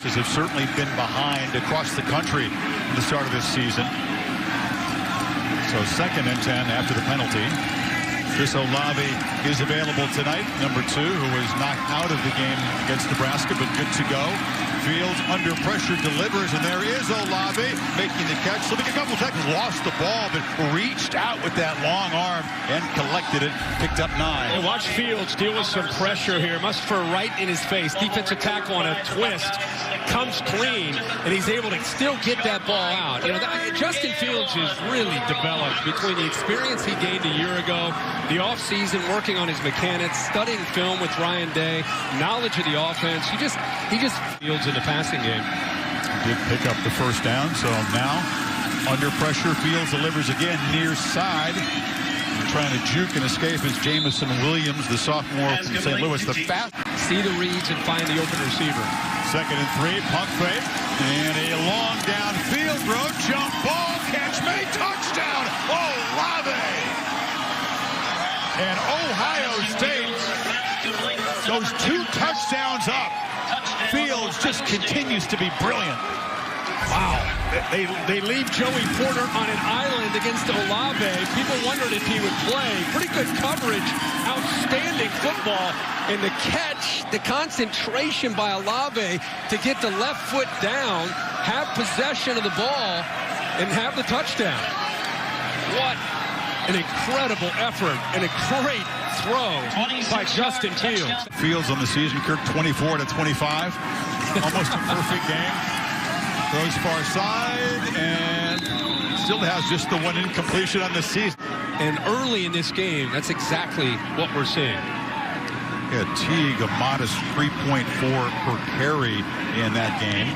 Have certainly been behind across the country at the start of this season. So 2nd and 10 after the penalty. Chris Olave is available tonight, number 2, who was knocked out of the game against Nebraska, but good to go. Fields under pressure delivers, and there is Olave making the catch. Slipping a couple seconds, lost the ball, but reached out with that long arm and collected it, picked up 9. And watch Fields deal with some pressure here. Must for right in his face. Defensive tackle on a twist. Comes clean, and he's able to still get that ball out. You know, Justin Fields has really developed between the experience he gained a year ago, the offseason working on his mechanics, studying film with Ryan Day, knowledge of the offense. He just Fields in the passing game. Did pick up the first down, so now under pressure, Fields delivers again near side. Trying to juke and escape is Jamison Williams, the sophomore from St. Louis, the fast. See the reads and find the open receiver. 2nd and 3, pump fake, and a long downfield throw, jump ball, catch made, touchdown, Olave! And Ohio State goes 2 touchdowns up. Fields just continues to be brilliant. Wow. They leave Joey Porter on an island against Olave. People wondered if he would play. Pretty good coverage. Outstanding football. And the catch, the concentration by Olave to get the left foot down, have possession of the ball, and have the touchdown. What an incredible effort and a great throw by Justin Fields. Fields on the season, Kirk, 24 to 25. Almost a perfect game. Throws far side and still has just the 1 incompletion on the season. And early in this game, that's exactly what we're seeing. Yeah, Teague, a modest 3.4 per carry in that game.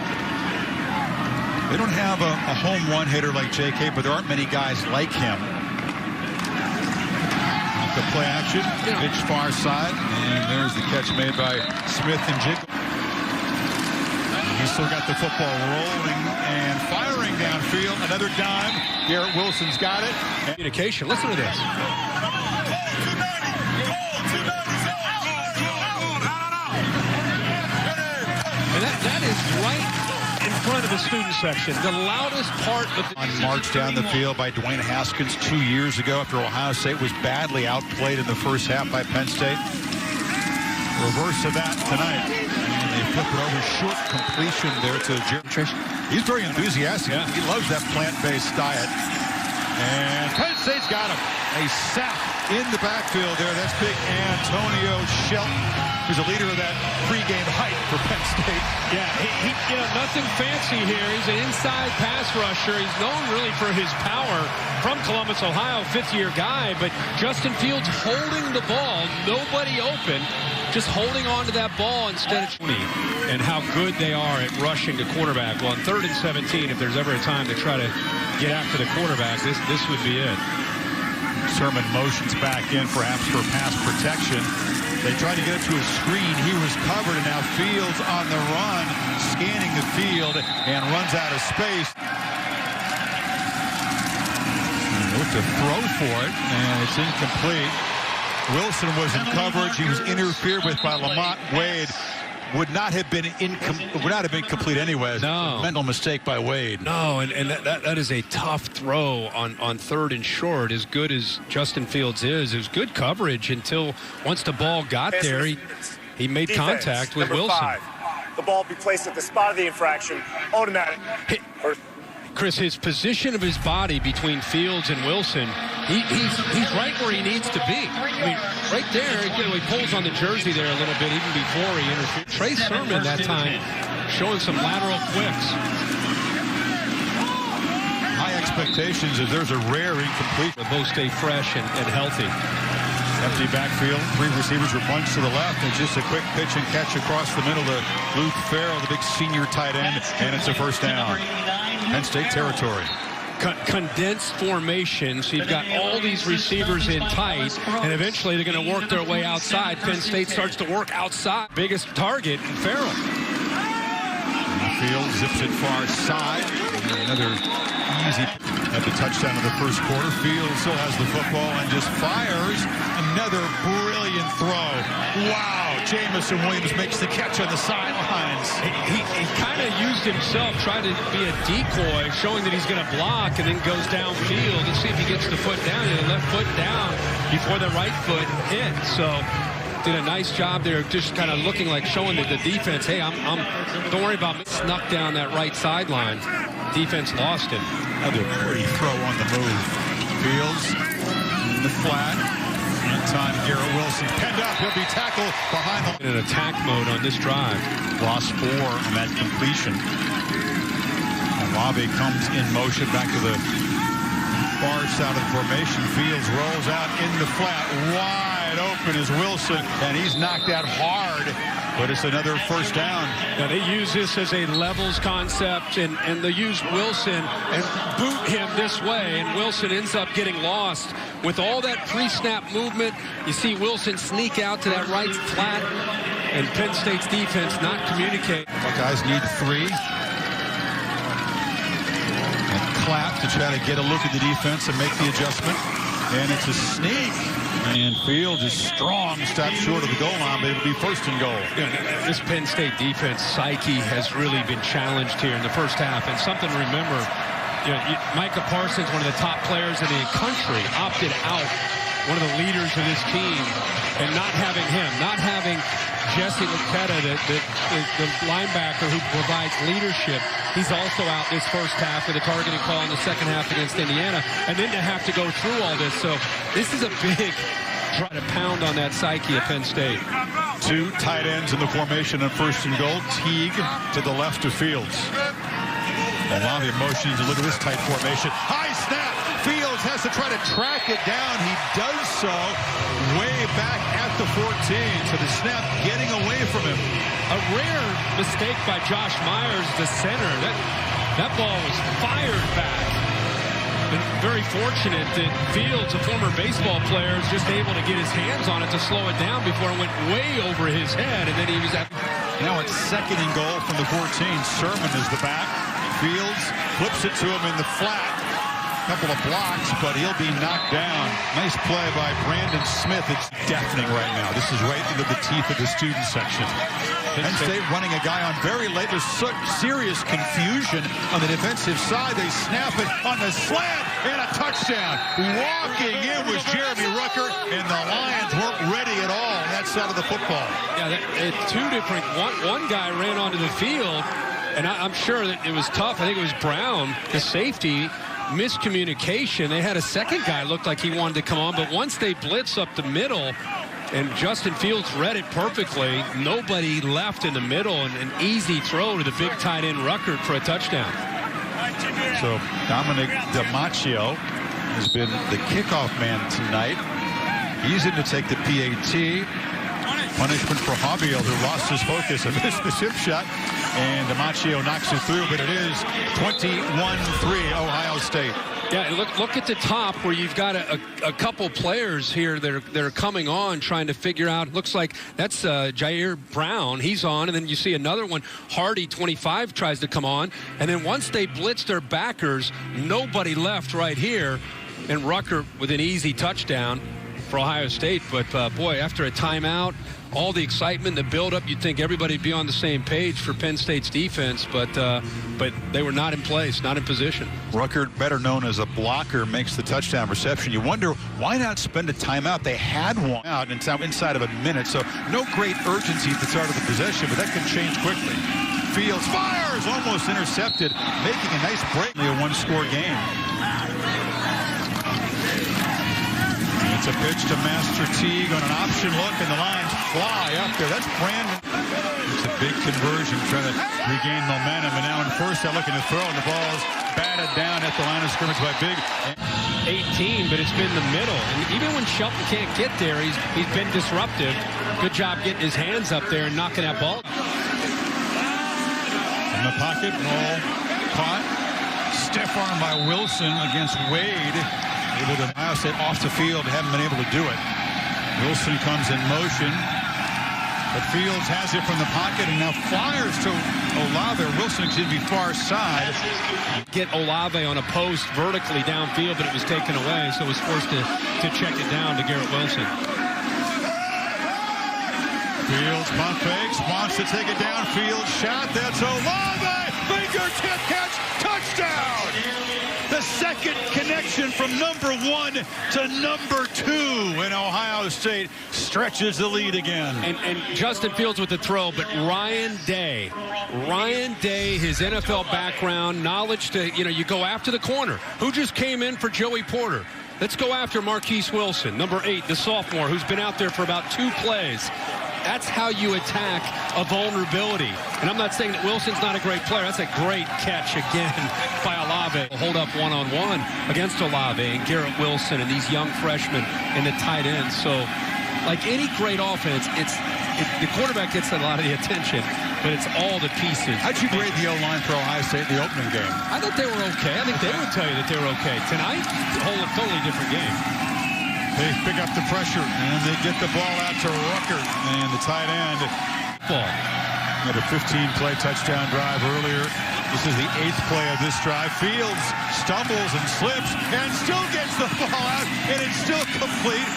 They don't have a home run hitter like J.K., but there aren't many guys like him. The play action, pitch far side, and there's the catch made by Smith and Jiggle. He's still got the football rolling and firing downfield. Another dime. Garrett Wilson's got it. Communication. Listen to this. And that is right in front of the student section. The loudest part of the... On march down the field by Dwayne Haskins 2 years ago after Ohio State was badly outplayed in the first half by Penn State. Reverse of that tonight. They flip it over, short completion there to Jerry. He's very enthusiastic. Yeah. He loves that plant-based diet. And Penn State's got him. A sack in the backfield there. That's big Antonio Shelton, who's a leader of that pregame hype for Penn State. Yeah, he you know, nothing fancy here. He's an inside pass rusher. He's known really for his power from Columbus, Ohio, fifth-year guy. But Justin Fields holding the ball, nobody open. Just holding on to that ball instead of 20, and how good they are at rushing the quarterback. Well, on 3rd and 17, if there's ever a time to try to get after the quarterback, this would be it. Sermon motions back in, perhaps for pass protection. They tried to get it to a screen. He was covered, and now Fields on the run, scanning the field, and runs out of space. Looked to throw for it, and it's incomplete. Wilson was in coverage. He was interfered with by Lamont Wade. Would not have been complete anyway. No. Mental mistake by Wade. No, and that is a tough throw on 3rd and short. As good as Justin Fields is, it was good coverage until once the ball got there, he made contact with Wilson. 5. The ball be placed at the spot of the infraction. Automatic. Chris, his position of his body between Fields and Wilson, he's right where he needs to be. I mean, right there, he pulls on the jersey there a little bit even before he interfered. Trey Sermon that time showing some lateral quicks. High expectations as there's a rare incomplete. But both stay fresh and healthy. Empty backfield, 3 receivers were bunched to the left, and just a quick pitch and catch across the middle to Luke Farrell, the big senior tight end, and it's a first down. Penn State territory. Condensed formation, so you've got all these receivers in tight, and eventually they're going to work their way outside. Penn State starts to work outside. Biggest target, Farrell. Field zips it far side. Another easy at the touchdown of the first quarter. Field still has the football and just fires. Another brilliant throw. Wow, Jamison Williams makes the catch on the sideline. Fields. He kind of used himself, tried to be a decoy, showing that he's going to block, and then goes downfield and see if he gets the foot down. The left foot down before the right foot hit. So did a nice job there, just kind of looking like showing the defense, hey, don't worry about me. Snuck down that right sideline. Defense lost him. Another pretty throw on the move. Fields in the flat. In time, Garrett Wilson penned up. He'll be tackled behind the... In attack mode on this drive. Lost 4 on that completion. Olave comes in motion back to the far side of the formation. Fields rolls out in the flat. Wide open is Wilson, and he's knocked out hard. But it's another first down. Now they use this as a levels concept, and they use Wilson and boot him this way, and Wilson ends up getting lost. With all that pre-snap movement, you see Wilson sneak out to that right flat, and Penn State's defense not communicate. Buckeyes need 3. And clap to try to get a look at the defense and make the adjustment. And it's a sneak. And Fields is strong, stopped short of the goal line, but it'll be first and goal. Yeah, this Penn State defense psyche has really been challenged here in the first half. And something to remember, Micah Parsons, one of the top players in the country, opted out, one of the leaders of this team. And not having him, not having Jesse Luketa, the linebacker who provides leadership, he's also out this first half with a targeting call in the second half against Indiana. And then to have to go through all this. So this is a big try to pound on that psyche of Penn State. 2 tight ends in the formation on first and goal. Teague to the left of Fields. Olave motions to look at this tight formation. High snap. Fields has to try to track it down. He does so way back at the 14. So the snap getting away from him. A rare mistake by Josh Myers, the center. That ball was fired back. And very fortunate that Fields, a former baseball player, is just able to get his hands on it to slow it down before it went way over his head. And then he was at... Now it's second and goal from the 14. Sermon is the back. Fields flips it to him in the flat. Couple of blocks, but he'll be knocked down. Nice play by Brandon Smith. It's deafening right now. This is right into the teeth of the student section. Penn State running a guy on very late. There's such serious confusion on the defensive side. They snap it on the slant and a touchdown. Walking in was Jeremy Rucker, and the Lions weren't ready at all on that side of the football. Yeah, two different. One guy ran onto the field, and I'm sure that it was tough. I think it was Brown, the safety. Miscommunication. They had a second guy looked like he wanted to come on, but once they blitz up the middle, and Justin Fields read it perfectly, nobody left in the middle, and an easy throw to the big tight end Ruckert for a touchdown. So Dominic DiMaccio has been the kickoff man tonight. He's in to take the PAT. Punishment for Javier, who lost his focus and missed the chip shot. And DiMaccio knocks it through, but it is 21-3 Ohio State. Yeah, look at the top where you've got a couple players here that are coming on trying to figure out. Looks like that's Jair Brown. He's on, and then you see another one. Hardy, 25, tries to come on. And then once they blitz their backers, nobody left right here. And Rucker with an easy touchdown for Ohio State. But, boy, after a timeout, all the excitement, the build-up, you'd think everybody would be on the same page for Penn State's defense, but they were not in place, not in position. Rucker, better known as a blocker, makes the touchdown reception. You wonder, why not spend a timeout? They had one out inside of a minute, so no great urgency at the start of the possession, but that can change quickly. Fields fires, almost intercepted, making a nice break. A one-score game. It's a pitch to Master Teague on an option look, and the Lions fly up there. That's Brandon. It's a big conversion, trying to regain momentum. And now in first, they're looking to throw, and the ball's batted down at the line of scrimmage by Big. 18, but it's been the middle. And even when Shelton can't get there, he's been disruptive. Good job getting his hands up there and knocking that ball. In the pocket, ball caught. Stiff arm by Wilson against Wade. Able to Ohio State off the field, haven't been able to do it. Wilson comes in motion, but Fields has it from the pocket and now fires to Olave. Wilson should be far side. Get Olave on a post vertically downfield, but it was taken away, so was forced to check it down to Garrett Wilson. Fields pump fakes, wants to take it downfield. Shot, that's Olave. Fingertip catch, touchdown. The second connection from number 1 to number 2 in Ohio State stretches the lead again. And Justin Fields with the throw, but Ryan Day, his NFL background, knowledge to, you go after the corner. Who just came in for Joey Porter? Let's go after Marquise Wilson, number 8, the sophomore, who's been out there for about 2 plays. That's how you attack a vulnerability. And I'm not saying that Wilson's not a great player. That's a great catch again by Olave. Hold up one-on-one against Olave and Garrett Wilson and these young freshmen in the tight end. So, like any great offense, the quarterback gets a lot of the attention, but it's all the pieces. How'd you grade the O-line for Ohio State in the opening game? I thought they were okay. I think they would tell you that they were okay. Tonight, a totally different game. They pick up the pressure, and they get the ball out to Rucker, and the tight end. Had a 15-play touchdown drive earlier. This is the 8th play of this drive. Fields stumbles and slips and still gets the ball out, and it's still complete.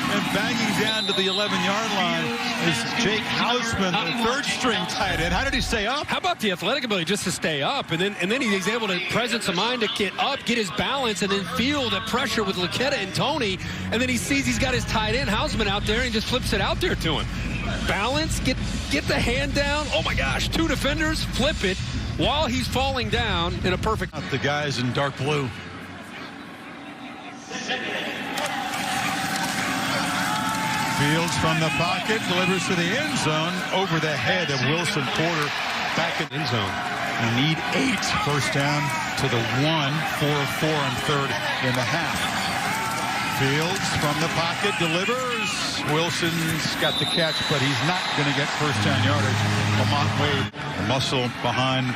And banging down to the 11-yard line is Jake Hausman, the third-string tight end. How did he stay up? How about the athletic ability just to stay up? And then he's able to presence of mind to get up, get his balance, and then feel the pressure with Laketta and Tony. And then he sees he's got his tight end, Hausman, out there, and just flips it out there to him. Balance, get the hand down. Oh, my gosh, 2 defenders, flip it while he's falling down in a perfect... The guys in dark blue. Fields from the pocket, delivers to the end zone, over the head of Wilson Porter, back in the end zone. You need 8, first down to the 1, 4 of 4 and third in the half. Fields from the pocket, delivers. Wilson's got the catch, but he's not going to get first down yardage. Lamont Wade, muscle behind.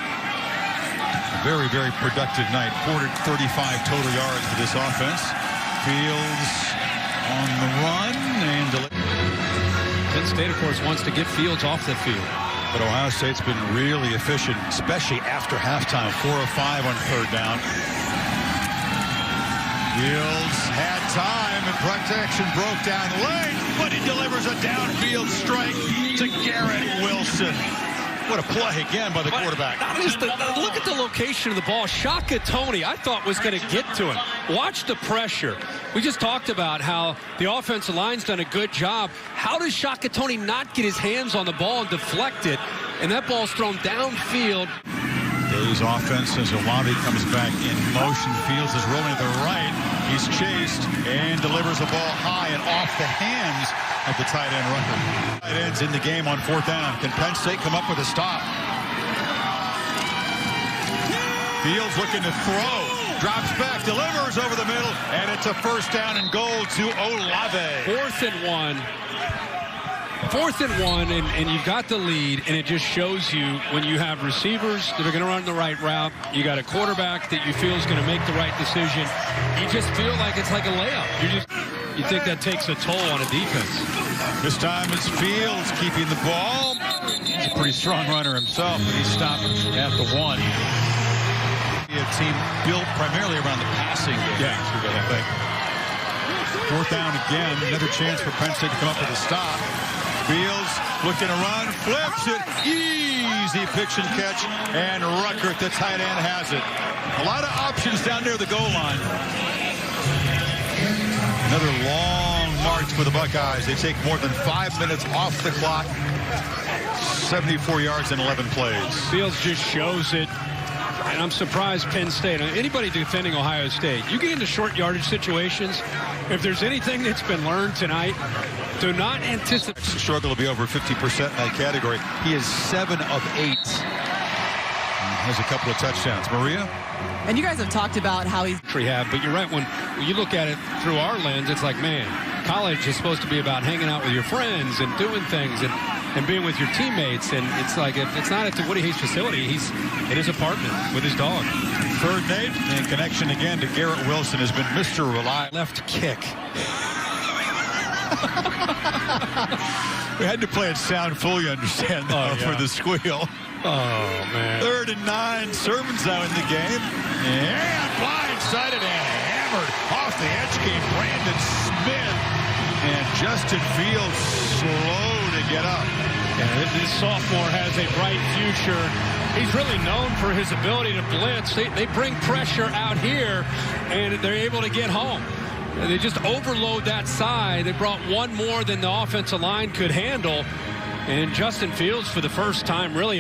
Very, very productive night. 435 total yards for this offense. Fields on the run and Penn State, of course, wants to get Fields off the field. But Ohio State's been really efficient, especially after halftime. 4 of 5 on third down. Fields had time and protection broke down the lane, but he delivers a downfield strike to Garrett Wilson. What a play again by the quarterback. Look at the location of the ball. Shaka Tony, I thought, was going to get to him. Watch the pressure. We just talked about how the offensive line's done a good job. How does Shaka Tony not get his hands on the ball and deflect it? And that ball's thrown downfield. Day's offense as Olave comes back in motion. Fields is rolling to the right. He's chased and delivers the ball high and off the hands of the tight end Rucker. Tight ends in the game on 4th down. Can Penn State come up with a stop? Fields looking to throw. Drops back, delivers over the middle, and it's a first down and goal to Olave. 4th and 1. 4th and 1, and you've got the lead, and it just shows you when you have receivers that are going to run the right route, you got a quarterback that you feel is going to make the right decision. You just feel like it's like a layup. You think that takes a toll on a defense. This time it's Fields keeping the ball. He's a pretty strong runner himself, but he's stopped at the 1. A team built primarily around the passing game. Yeah, I think. 4th down again. Another chance for Penn State to come up with a stop. Fields looking to run, flips it. Easy pitch and catch. And Rucker, the tight end, has it. A lot of options down there at the goal line. Another long march for the Buckeyes. They take more than 5 minutes off the clock. 74 yards in 11 plays. Fields just shows it. And I'm surprised Penn State, anybody defending Ohio State, you get into short yardage situations, if there's anything that's been learned tonight, do not anticipate. Struggle to be over 50% in that category. He is 7 of 8. And has a couple of touchdowns. Maria? And you guys have talked about how he's... But you're right, when you look at it through our lens, it's like, man, college is supposed to be about hanging out with your friends and doing things and being with your teammates. And it's like, if it's not at the Woody Hayes facility, he's in his apartment with his dog. 3rd and 8, and connection again to Garrett Wilson has been Mr. Reliable. Left kick. We had to play it sound full, you understand, though, for the squeal. Oh, man. 3rd and 9, Sermon's now in the game. And blindsided and hammered. Off the edge came Brandon Smith. And Justin Fields slow to get up. This sophomore has a bright future. He's really known for his ability to blitz. They bring pressure out here, and they're able to get home. They just overload that side. They brought one more than the offensive line could handle. And Justin Fields, for the first time, really